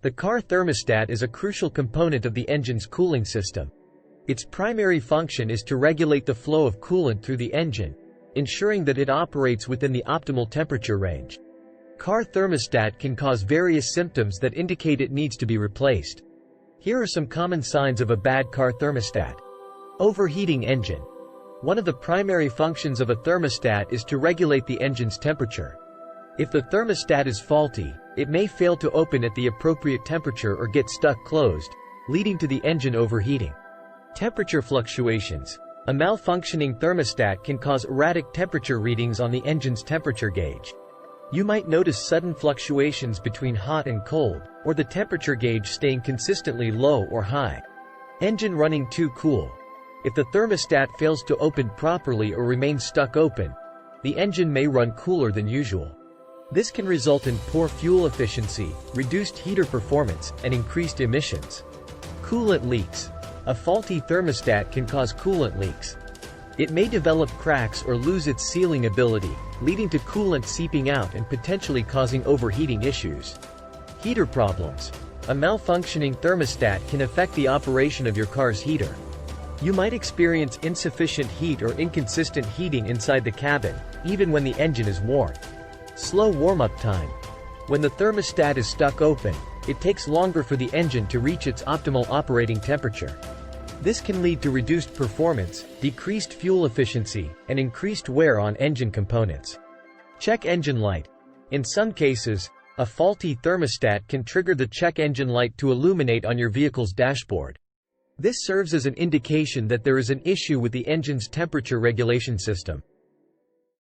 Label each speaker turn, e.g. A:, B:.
A: The car thermostat is a crucial component of the engine's cooling system. Its primary function is to regulate the flow of coolant through the engine, ensuring that it operates within the optimal temperature range. Car thermostat can cause various symptoms that indicate it needs to be replaced. Here are some common signs of a bad car thermostat. Overheating engine. One of the primary functions of a thermostat is to regulate the engine's temperature. If the thermostat is faulty, it may fail to open at the appropriate temperature or get stuck closed, leading to the engine overheating. Temperature fluctuations. A malfunctioning thermostat can cause erratic temperature readings on the engine's temperature gauge. You might notice sudden fluctuations between hot and cold, or the temperature gauge staying consistently low or high. Engine running too cool. If the thermostat fails to open properly or remains stuck open, the engine may run cooler than usual. This can result in poor fuel efficiency, reduced heater performance, and increased emissions. Coolant leaks. A faulty thermostat can cause coolant leaks. It may develop cracks or lose its sealing ability, leading to coolant seeping out and potentially causing overheating issues. Heater problems. A malfunctioning thermostat can affect the operation of your car's heater. You might experience insufficient heat or inconsistent heating inside the cabin, even when the engine is warm. Slow warm-up time. When the thermostat is stuck open, it takes longer for the engine to reach its optimal operating temperature. This can lead to reduced performance, decreased fuel efficiency, and increased wear on engine components. Check engine light. In some cases, a faulty thermostat can trigger the check engine light to illuminate on your vehicle's dashboard. This serves as an indication that there is an issue with the engine's temperature regulation system.